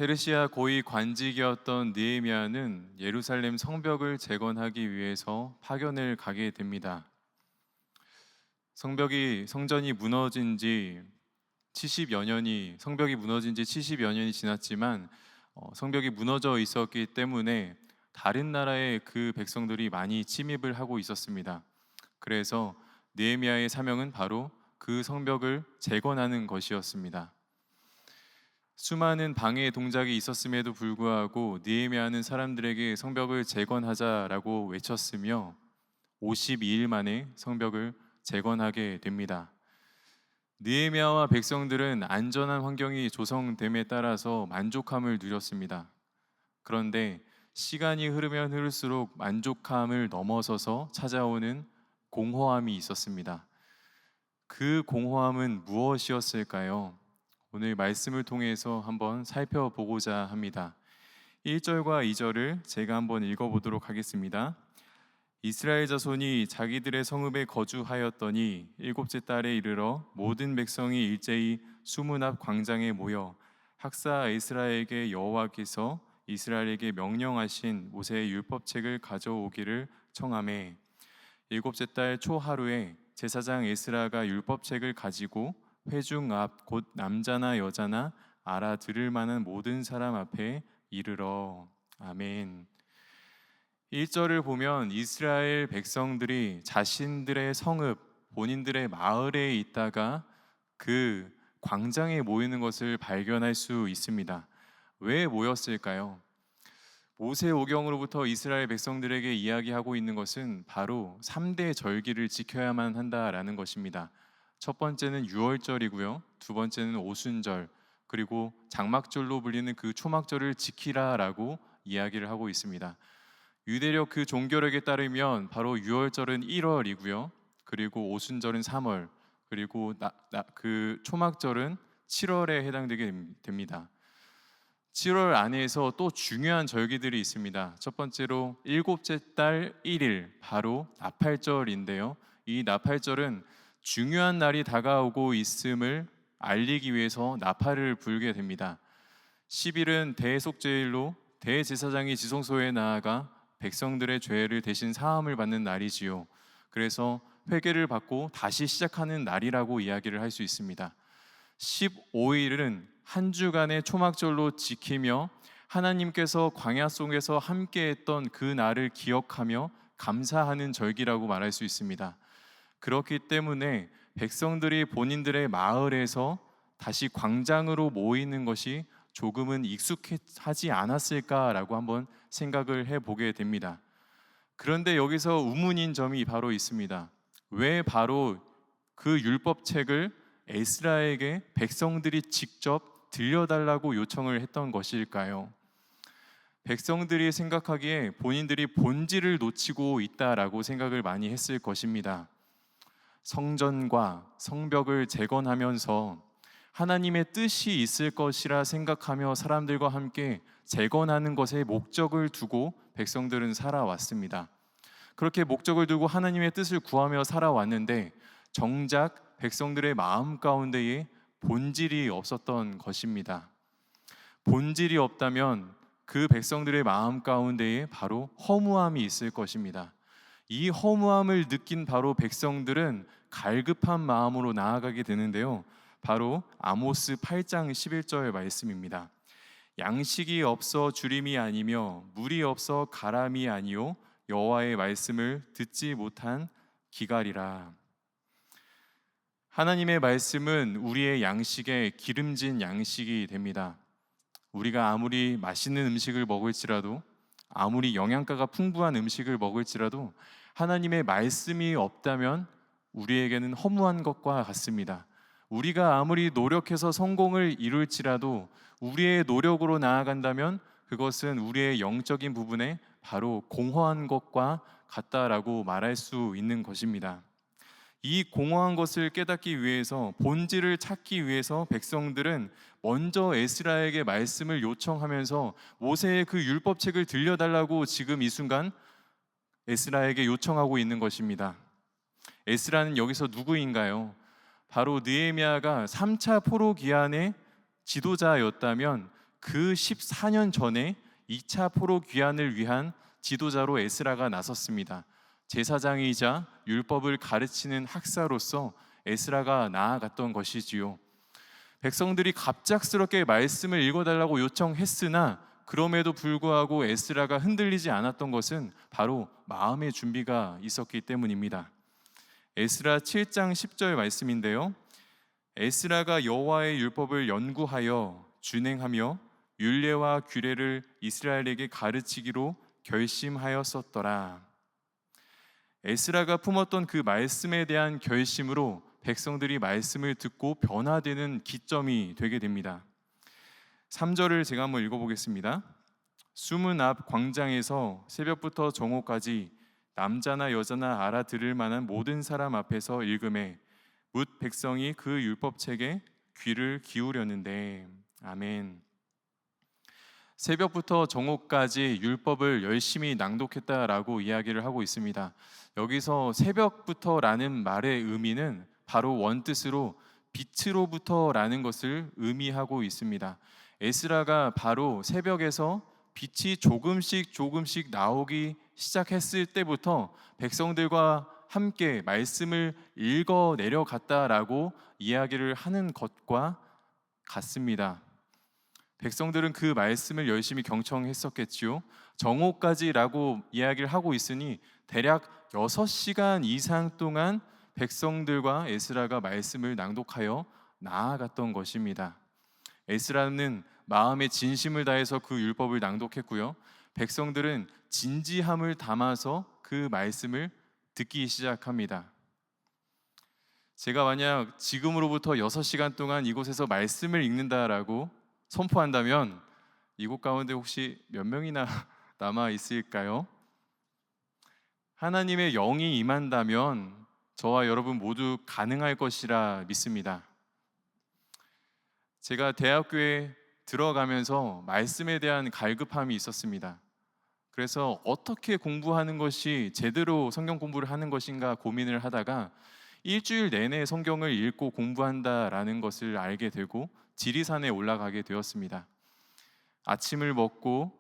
페르시아 고위 관직이었던 느헤미야는 예루살렘 성벽을 재건하기 위해서 파견을 가게 됩니다. 성전이 무너진 지 70여 년이 성벽이 무너진 지 70여 년이 지났지만 성벽이 무너져 있었기 때문에 다른 나라의 그 백성들이 많이 침입을 하고 있었습니다. 그래서 느헤미야의 사명은 바로 그 성벽을 재건하는 것이었습니다. 수많은 방해 동작이 있었음에도 불구하고 느헤미야는 사람들에게 성벽을 재건하자라고 외쳤으며 52일 만에 성벽을 재건하게 됩니다. 느헤미야와 백성들은 안전한 환경이 조성됨에 따라서 만족함을 누렸습니다. 그런데 시간이 흐르면 흐를수록 만족함을 넘어서서 찾아오는 공허함이 있었습니다. 그 공허함은 무엇이었을까요? 오늘 말씀을 통해서 한번 살펴보고자 합니다. 1절과 2절을 제가 한번 읽어보도록 하겠습니다. 이스라엘 자손이 자기들의 성읍에 거주하였더니 일곱째 달에 이르러 모든 백성이 일제히 수문 앞 광장에 모여 학사 에스라에게 여호와께서 이스라엘에게 명령하신 모세의 율법책을 가져오기를 청하매 일곱째 달 초하루에 제사장 에스라가 율법책을 가지고 회중 앞 곧 남자나 여자나 알아들을 만한 모든 사람 앞에 이르러. 아멘. 1절을 보면 이스라엘 백성들이 자신들의 성읍, 본인들의 마을에 있다가 그 광장에 모이는 것을 발견할 수 있습니다. 왜 모였을까요? 모세오경으로부터 이스라엘 백성들에게 이야기하고 있는 것은 바로 3대 절기를 지켜야만 한다라는 것입니다. 첫 번째는 유월절이고요. 두 번째는 오순절, 그리고 장막절로 불리는 그 초막절을 지키라라고 이야기를 하고 있습니다. 유대력 그 종교력에 따르면 바로 유월절은 1월이고요. 그리고 오순절은 3월, 그리고 그 초막절은 7월에 해당되게 됩니다. 7월 안에서 또 중요한 절기들이 있습니다. 첫 번째로 일곱째 달 1일, 바로 나팔절인데요. 이 나팔절은 중요한 날이 다가오고 있음을 알리기 위해서 나팔을 불게 됩니다. 10일은 대속죄일로 대제사장이 지성소에 나아가 백성들의 죄를 대신 사함을 받는 날이지요. 그래서 회개를 받고 다시 시작하는 날이라고 이야기를 할 수 있습니다. 15일은 한 주간의 초막절로 지키며 하나님께서 광야 속에서 함께했던 그 날을 기억하며 감사하는 절기라고 말할 수 있습니다. 그렇기 때문에 백성들이 본인들의 마을에서 다시 광장으로 모이는 것이 조금은 익숙하지 않았을까라고 한번 생각을 해보게 됩니다. 그런데 여기서 의문인 점이 바로 있습니다. 왜 바로 그 율법책을 에스라에게 백성들이 직접 들려달라고 요청을 했던 것일까요? 백성들이 생각하기에 본인들이 본질을 놓치고 있다라고 생각을 많이 했을 것입니다. 성전과 성벽을 재건하면서 하나님의 뜻이 있을 것이라 생각하며 사람들과 함께 재건하는 것에 목적을 두고 백성들은 살아왔습니다. 그렇게 목적을 두고 하나님의 뜻을 구하며 살아왔는데 정작 백성들의 마음 가운데에 본질이 없었던 것입니다. 본질이 없다면 그 백성들의 마음 가운데에 바로 허무함이 있을 것입니다. 이 허무함을 느낀 바로 백성들은 갈급한 마음으로 나아가게 되는데요. 바로 아모스 8장 11절 말씀입니다. 양식이 없어 주림이 아니며 물이 없어 가람이 아니요 여호와의 말씀을 듣지 못한 기갈이라. 하나님의 말씀은 우리의 양식에 기름진 양식이 됩니다. 우리가 아무리 맛있는 음식을 먹을지라도, 아무리 영양가가 풍부한 음식을 먹을지라도 하나님의 말씀이 없다면 우리에게는 허무한 것과 같습니다. 우리가 아무리 노력해서 성공을 이룰지라도 우리의 노력으로 나아간다면 그것은 우리의 영적인 부분에 바로 공허한 것과 같다라고 말할 수 있는 것입니다. 이 공허한 것을 깨닫기 위해서, 본질을 찾기 위해서 백성들은 먼저 에스라에게 말씀을 요청하면서 모세의 그 율법책을 들려달라고 지금 이 순간 에스라에게 요청하고 있는 것입니다. 에스라는 여기서 누구인가요? 바로 느헤미야가 3차 포로 기한의 지도자였다면 그 14년 전에 2차 포로 귀환을 위한 지도자로 에스라가 나섰습니다. 제사장이자 율법을 가르치는 학사로서 에스라가 나아갔던 것이지요. 백성들이 갑작스럽게 말씀을 읽어달라고 요청했으나 그럼에도 불구하고 에스라가 흔들리지 않았던 것은 바로 마음의 준비가 있었기 때문입니다. 에스라 7장 10절 말씀인데요. 에스라가 여호와의 율법을 연구하여 준행하며 율례와 규례를 이스라엘에게 가르치기로 결심하였었더라. 에스라가 품었던 그 말씀에 대한 결심으로 백성들이 말씀을 듣고 변화되는 기점이 되게 됩니다. 3절을 제가 한번 읽어보겠습니다. 수문 앞 광장에서 새벽부터 정오까지 남자나 여자나 알아들을 만한 모든 사람 앞에서 읽음에 뭇 백성이 그 율법책에 귀를 기울였는데. 아멘. 새벽부터 정오까지 율법을 열심히 낭독했다라고 이야기를 하고 있습니다. 여기서 새벽부터라는 말의 의미는 바로 원뜻으로 빛으로부터라는 것을 의미하고 있습니다. 에스라가 바로 새벽에서 빛이 조금씩 나오기 시작했을 때부터 백성들과 함께 말씀을 읽어 내려갔다라고 이야기를 하는 것과 같습니다. 백성들은 그 말씀을 열심히 경청했었겠지요. 정오까지라고 이야기를 하고 있으니 대략 6시간 이상 동안 백성들과 에스라가 말씀을 낭독하여 나아갔던 것입니다. 에스라는 마음의 진심을 다해서 그 율법을 낭독했고요. 백성들은 진지함을 담아서 그 말씀을 듣기 시작합니다. 제가 만약 지금으로부터 6시간 동안 이곳에서 말씀을 읽는다라고 선포한다면 이곳 가운데 혹시 몇 명이나 남아 있을까요? 하나님의 영이 임한다면 저와 여러분 모두 가능할 것이라 믿습니다. 제가 대학교에 들어가면서 말씀에 대한 갈급함이 있었습니다. 그래서 어떻게 공부하는 것이 제대로 성경 공부를 하는 것인가 고민을 하다가 일주일 내내 성경을 읽고 공부한다라는 것을 알게 되고 지리산에 올라가게 되었습니다. 아침을 먹고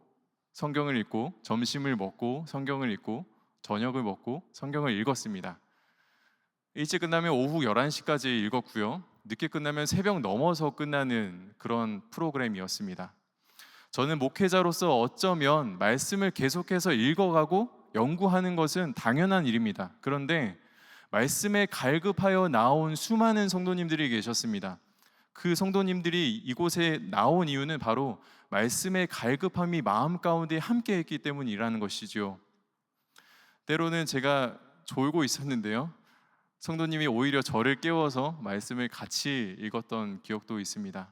성경을 읽고, 점심을 먹고 성경을 읽고, 저녁을 먹고 성경을 읽었습니다. 일찍 끝나면 오후 11시까지 읽었고요. 늦게 끝나면 새벽 넘어서 끝나는 그런 프로그램이었습니다. 저는 목회자로서 어쩌면 말씀을 계속해서 읽어가고 연구하는 것은 당연한 일입니다. 그런데 말씀에 갈급하여 나온 수많은 성도님들이 계셨습니다. 그 성도님들이 이곳에 나온 이유는 바로 말씀의 갈급함이 마음 가운데 함께 했기 때문이라는 것이죠. 때로는 제가 졸고 있었는데요, 성도님이 오히려 저를 깨워서 말씀을 같이 읽었던 기억도 있습니다.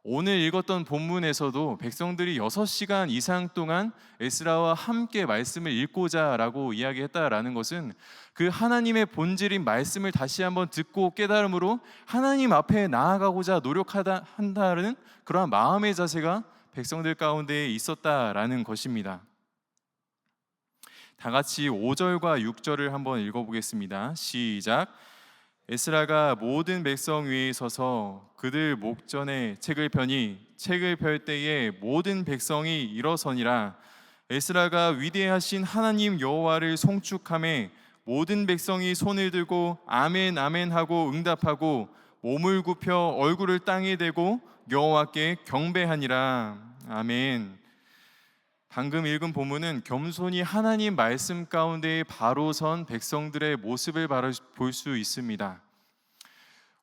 오늘 읽었던 본문에서도 백성들이 6시간 이상 동안 에스라와 함께 말씀을 읽고자 라고 이야기했다라는 것은 그 하나님의 본질인 말씀을 다시 한번 듣고 깨달음으로 하나님 앞에 나아가고자 노력한다는 그러한 마음의 자세가 백성들 가운데 있었다라는 것입니다. 다 같이 5절과 6절을 한번 읽어보겠습니다. 시작. 에스라가 모든 백성 위에 서서 그들 목전에 책을 펴니 책을 펼 때에 모든 백성이 일어서니라. 에스라가 위대하신 하나님 여호와를 송축하며 모든 백성이 손을 들고 아멘 아멘 하고 응답하고 몸을 굽혀 얼굴을 땅에 대고 여호와께 경배하니라. 아멘. 방금 읽은 본문은 겸손히 하나님 말씀 가운데 바로 선 백성들의 모습을 볼 수 있습니다.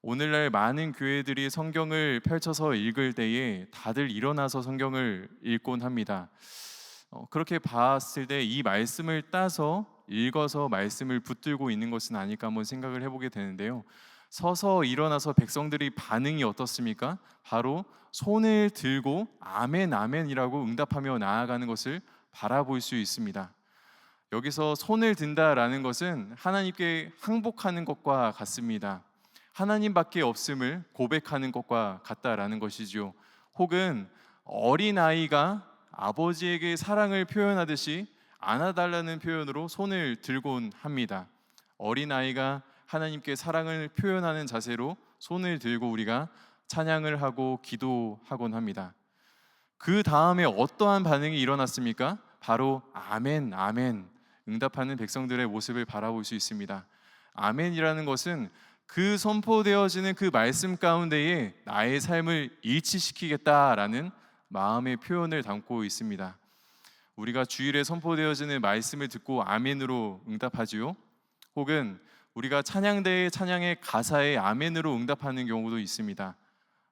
오늘날 많은 교회들이 성경을 펼쳐서 읽을 때에 다들 일어나서 성경을 읽곤 합니다. 그렇게 봤을 때 이 말씀을 따서 읽어서 말씀을 붙들고 있는 것은 아닐까 한번 생각을 해보게 되는데요. 서서 일어나서 백성들이 반응이 어떻습니까? 바로 손을 들고 아멘 아멘이라고 응답하며 나아가는 것을 바라볼 수 있습니다. 여기서 손을 든다라는 것은 하나님께 항복하는 것과 같습니다. 하나님밖에 없음을 고백하는 것과 같다라는 것이죠. 혹은 어린아이가 아버지에게 사랑을 표현하듯이 안아달라는 표현으로 손을 들곤 합니다. 어린아이가 하나님께 사랑을 표현하는 자세로 손을 들고 우리가 찬양을 하고 기도하곤 합니다. 그 다음에 어떠한 반응이 일어났습니까? 바로 아멘, 아멘 응답하는 백성들의 모습을 바라볼 수 있습니다. 아멘이라는 것은 그 선포되어지는 그 말씀 가운데에 나의 삶을 일치시키겠다라는 마음의 표현을 담고 있습니다. 우리가 주일에 선포되어지는 말씀을 듣고 아멘으로 응답하지요. 혹은 우리가 찬양대의 찬양의 가사에 아멘으로 응답하는 경우도 있습니다.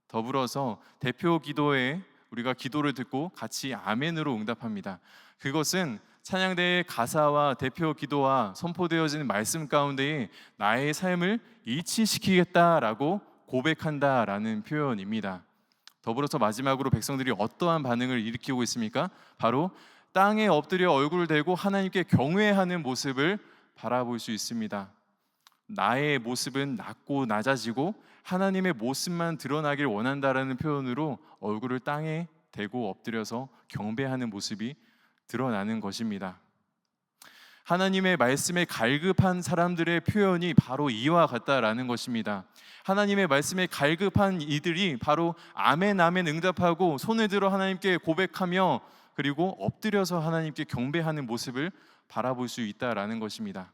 더불어서 대표 기도에 우리가 기도를 듣고 같이 아멘으로 응답합니다. 그것은 찬양대의 가사와 대표 기도와 선포되어지는 말씀 가운데에 나의 삶을 일치시키겠다라고 고백한다라는 표현입니다. 더불어서 마지막으로 백성들이 어떠한 반응을 일으키고 있습니까? 바로 땅에 엎드려 얼굴을 대고 하나님께 경외하는 모습을 바라볼 수 있습니다. 나의 모습은 낮고 낮아지고 하나님의 모습만 드러나길 원한다라는 표현으로 얼굴을 땅에 대고 엎드려서 경배하는 모습이 드러나는 것입니다. 하나님의 말씀에 갈급한 사람들의 표현이 바로 이와 같다라는 것입니다. 하나님의 말씀에 갈급한 이들이 바로 아멘 아멘 응답하고 손을 들어 하나님께 고백하며 그리고 엎드려서 하나님께 경배하는 모습을 바라볼 수 있다라는 것입니다.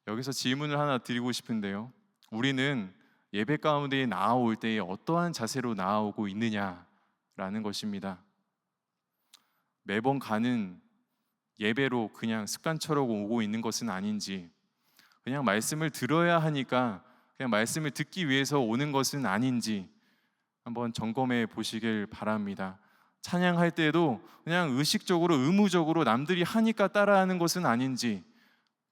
여기서 질문을 하나 드리고 싶은데요. 우리는 예배 가운데 나아올 때에 어떠한 자세로 나아오고 있느냐라는 것입니다. 매번 가는 예배로 그냥 습관처럼 오고 있는 것은 아닌지, 그냥 말씀을 들어야 하니까 그냥 말씀을 듣기 위해서 오는 것은 아닌지 한번 점검해 보시길 바랍니다. 찬양할 때도 그냥 의식적으로 의무적으로 남들이 하니까 따라하는 것은 아닌지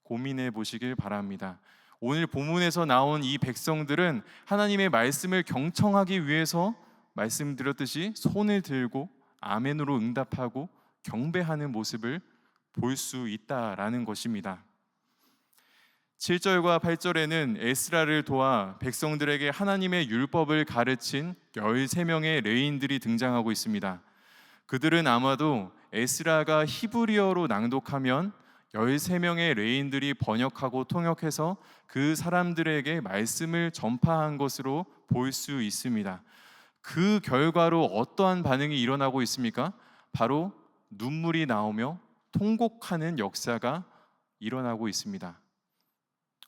고민해 보시길 바랍니다. 오늘 본문에서 나온 이 백성들은 하나님의 말씀을 경청하기 위해서 말씀드렸듯이 손을 들고 아멘으로 응답하고 경배하는 모습을 볼 수 있다라는 것입니다. 7절과 8절에는 에스라를 도와 백성들에게 하나님의 율법을 가르친 13명의 레인들이 등장하고 있습니다. 그들은 아마도 에스라가 히브리어로 낭독하면 13명의 레인들이 번역하고 통역해서 그 사람들에게 말씀을 전파한 것으로 볼 수 있습니다. 그 결과로 어떠한 반응이 일어나고 있습니까? 바로 눈물이 나오며 통곡하는 역사가 일어나고 있습니다.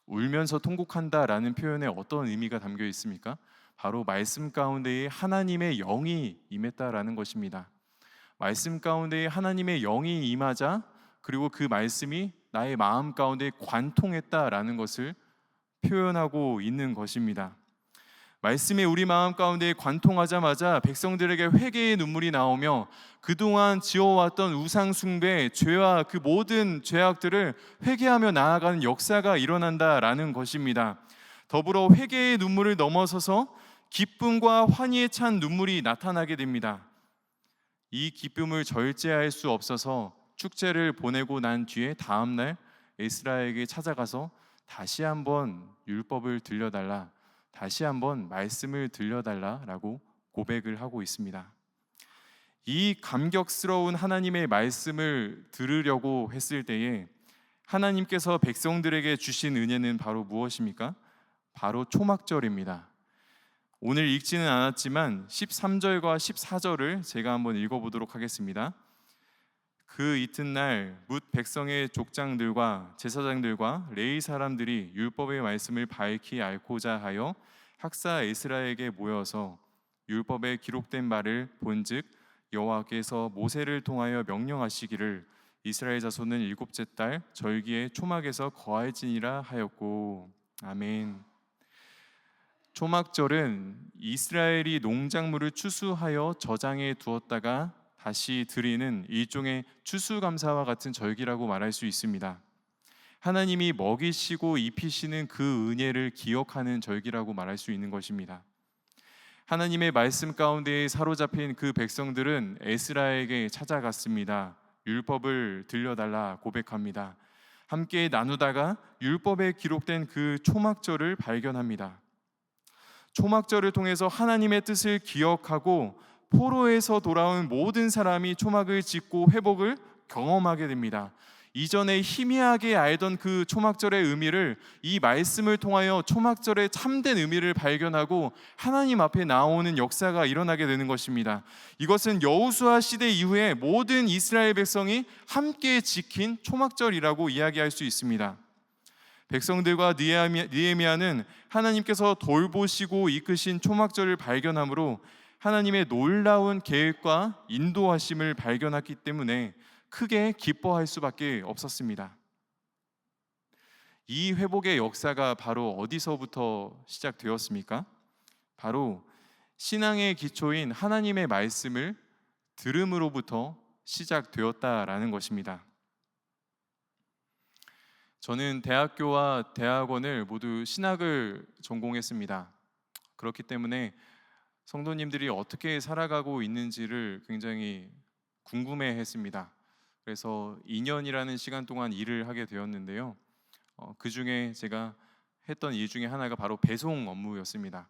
울면서 통곡한다라는 표현에 어떤 의미가 담겨 있습니까? 바로 말씀 가운데에 하나님의 영이 임했다라는 것입니다. 말씀 가운데에 하나님의 영이 임하자 그리고 그 말씀이 나의 마음 가운데 관통했다라는 것을 표현하고 있는 것입니다. 말씀이 우리 마음 가운데 관통하자마자 백성들에게 회개의 눈물이 나오며 그동안 지어왔던 우상 숭배, 죄와 그 모든 죄악들을 회개하며 나아가는 역사가 일어난다라는 것입니다. 더불어 회개의 눈물을 넘어서서 기쁨과 환희에 찬 눈물이 나타나게 됩니다. 이 기쁨을 절제할 수 없어서 축제를 보내고 난 뒤에 다음날 에스라에게 찾아가서 다시 한번 율법을 들려달라, 다시 한번 말씀을 들려달라라고 고백을 하고 있습니다. 이 감격스러운 하나님의 말씀을 들으려고 했을 때에 하나님께서 백성들에게 주신 은혜는 바로 무엇입니까? 바로 초막절입니다. 오늘 읽지는 않았지만 13절과 14절을 제가 한번 읽어보도록 하겠습니다. 그 이튿날 뭇 백성의 족장들과 제사장들과 레위 사람들이 율법의 말씀을 밝히 앓고자 하여 학사 에스라에게 모여서 율법에 기록된 말을 본즉 여호와께서 모세를 통하여 명령하시기를 이스라엘 자손은 일곱째 달 절기에 초막에서 거할지니라 하였고. 아멘. 초막절은 이스라엘이 농작물을 추수하여 저장해 두었다가 다시 드리는 일종의 추수감사와 같은 절기라고 말할 수 있습니다. 하나님이 먹이시고 입히시는 그 은혜를 기억하는 절기라고 말할 수 있는 것입니다. 하나님의 말씀 가운데 사로잡힌 그 백성들은 에스라에게 찾아갔습니다. 율법을 들려달라 고백합니다. 함께 나누다가 율법에 기록된 그 초막절을 발견합니다. 초막절을 통해서 하나님의 뜻을 기억하고 포로에서 돌아온 모든 사람이 초막을 짓고 회복을 경험하게 됩니다. 이전에 희미하게 알던 그 초막절의 의미를 이 말씀을 통하여 초막절의 참된 의미를 발견하고 하나님 앞에 나오는 역사가 일어나게 되는 것입니다. 이것은 여호수아 시대 이후에 모든 이스라엘 백성이 함께 지킨 초막절이라고 이야기할 수 있습니다. 백성들과 느헤미야는 하나님께서 돌보시고 이끄신 초막절을 발견함으로 하나님의 놀라운 계획과 인도하심을 발견했기 때문에 크게 기뻐할 수밖에 없었습니다. 이 회복의 역사가 바로 어디서부터 시작되었습니까? 바로 신앙의 기초인 하나님의 말씀을 들음으로부터 시작되었다라는 것입니다. 저는 대학교와 대학원을 모두 신학을 전공했습니다. 그렇기 때문에 성도님들이 어떻게 살아가고 있는지를 굉장히 궁금해했습니다. 그래서 2년이라는 시간 동안 일을 하게 되었는데요. 그 중에 제가 했던 일 중에 하나가 바로 배송 업무였습니다.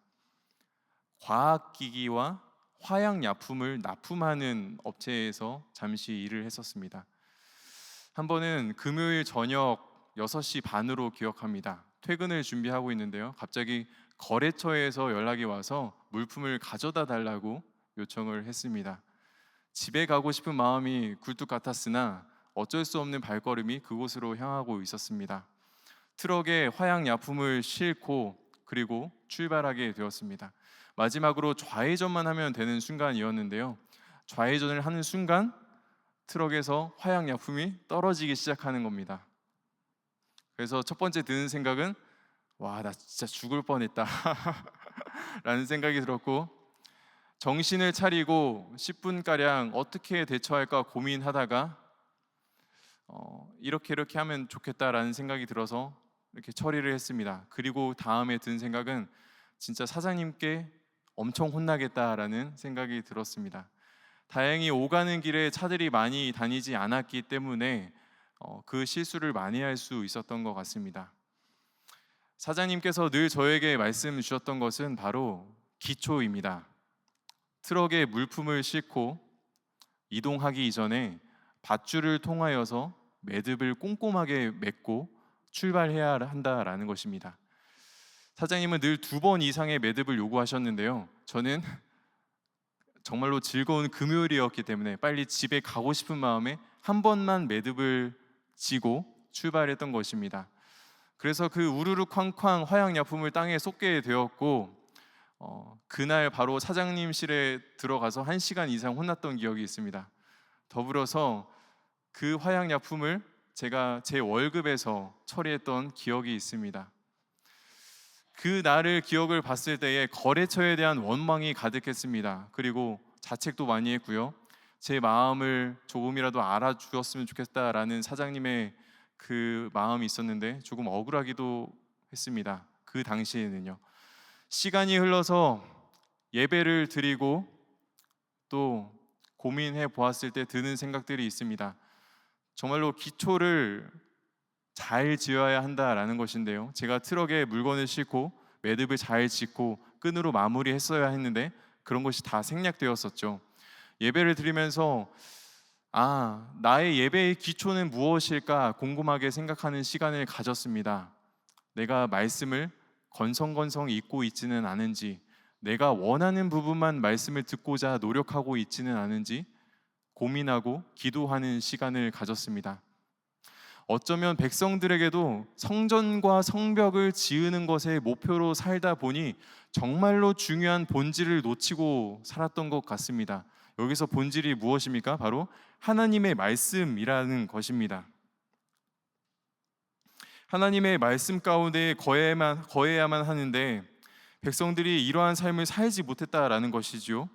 과학기기와 화약약품을 납품하는 업체에서 잠시 일을 했었습니다. 한 번은 금요일 저녁 6시 반으로 기억합니다. 퇴근을 준비하고 있는데요. 갑자기 거래처에서 연락이 와서 물품을 가져다 달라고 요청을 했습니다. 집에 가고 싶은 마음이 굴뚝 같았으나 어쩔 수 없는 발걸음이 그곳으로 향하고 있었습니다. 트럭에 화약약품을 싣고 그리고 출발하게 되었습니다. 마지막으로 좌회전만 하면 되는 순간이었는데요. 좌회전을 하는 순간 트럭에서 화약약품이 떨어지기 시작하는 겁니다. 그래서 첫 번째 드는 생각은 와, 나 진짜 죽을 뻔했다 라는 생각이 들었고, 정신을 차리고 10분가량 어떻게 대처할까 고민하다가 이렇게 하면 좋겠다라는 생각이 들어서 이렇게 처리를 했습니다. 그리고 다음에 든 생각은 진짜 사장님께 엄청 혼나겠다라는 생각이 들었습니다. 다행히 오가는 길에 차들이 많이 다니지 않았기 때문에 그 실수를 만회할 수 있었던 것 같습니다. 사장님께서 늘 저에게 말씀 주셨던 것은 바로 기초입니다. 트럭에 물품을 싣고 이동하기 이전에 밧줄을 통하여서 매듭을 꼼꼼하게 맺고 출발해야 한다라는 것입니다. 사장님은 늘 2번 이상의 매듭을 요구하셨는데요. 저는 정말로 즐거운 금요일이었기 때문에 빨리 집에 가고 싶은 마음에 한 번만 매듭을 지고 출발했던 것입니다. 그래서 그 우르르 쾅쾅 화약약품을 땅에 쏟게 되었고, 그날 바로 사장님실에 들어가서 1시간 이상 혼났던 기억이 있습니다. 더불어서 그 화약약품을 제가 제 월급에서 처리했던 기억이 있습니다. 그 날을 기억을 봤을 때에 거래처에 대한 원망이 가득했습니다. 그리고 자책도 많이 했고요. 제 마음을 조금이라도 알아주었으면 좋겠다라는 사장님의 그 마음이 있었는데 조금 억울하기도 했습니다. 그 당시에는요. 시간이 흘러서 예배를 드리고 또 고민해 보았을 때 드는 생각들이 있습니다. 정말로 기초를 잘 지어야 한다라는 것인데요. 제가 트럭에 물건을 싣고 매듭을 잘 짓고 끈으로 마무리했어야 했는데 그런 것이 다 생략되었었죠. 예배를 드리면서 나의 예배의 기초는 무엇일까 궁금하게 생각하는 시간을 가졌습니다. 내가 말씀을 건성건성 읽고 있지는 않은지, 내가 원하는 부분만 말씀을 듣고자 노력하고 있지는 않은지 고민하고 기도하는 시간을 가졌습니다. 어쩌면 백성들에게도 성전과 성벽을 지으는 것에 목표로 살다 보니 정말로 중요한 본질을 놓치고 살았던 것 같습니다. 여기서 본질이 무엇입니까? 바로 하나님의 말씀이라는 것입니다. 하나님의 말씀 가운데 거해야만 하는데 백성들이 이러한 삶을 살지 못했다라는 것이지요.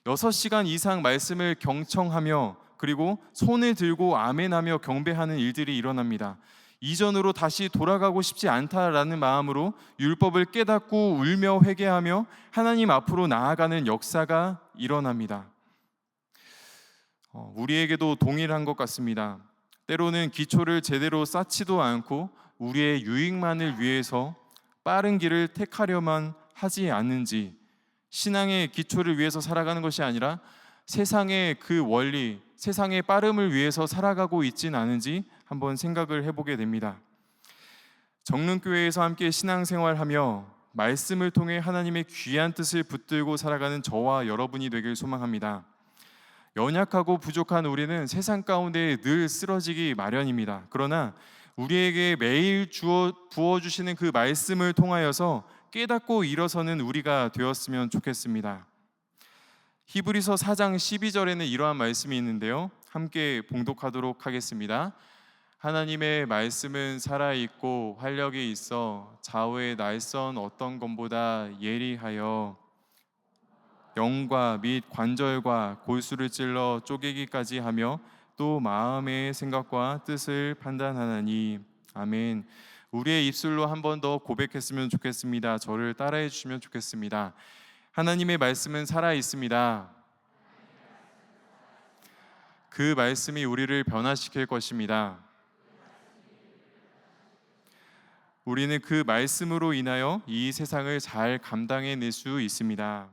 6시간 이상 말씀을 경청하며 그리고 손을 들고 아멘하며 경배하는 일들이 일어납니다. 이전으로 다시 돌아가고 싶지 않다라는 마음으로 율법을 깨닫고 울며 회개하며 하나님 앞으로 나아가는 역사가 일어납니다. 우리에게도 동일한 것 같습니다. 때로는 기초를 제대로 쌓지도 않고 우리의 유익만을 위해서 빠른 길을 택하려만 하지 않는지, 신앙의 기초를 위해서 살아가는 것이 아니라 세상의 그 원리, 세상의 빠름을 위해서 살아가고 있진 않은지 한번 생각을 해보게 됩니다. 정릉교회에서 함께 신앙생활하며 말씀을 통해 하나님의 귀한 뜻을 붙들고 살아가는 저와 여러분이 되길 소망합니다. 연약하고 부족한 우리는 세상 가운데 늘 쓰러지기 마련입니다. 그러나 우리에게 매일 부어주시는 그 말씀을 통하여서 깨닫고 일어서는 우리가 되었으면 좋겠습니다. 히브리서 4장 12절에는 이러한 말씀이 있는데요, 함께 봉독하도록 하겠습니다. 하나님의 말씀은 살아있고 활력이 있어 좌우의 날선 어떤 검보다 예리하여 영과 및 관절과 골수를 찔러 쪼개기까지 하며 또 마음의 생각과 뜻을 판단하나니. 아멘. 우리의 입술로 한 번 더 고백했으면 좋겠습니다. 저를 따라해 주시면 좋겠습니다. 하나님의 말씀은 살아있습니다. 그 말씀이 우리를 변화시킬 것입니다. 우리는 그 말씀으로 인하여 이 세상을 잘 감당해낼 수 있습니다.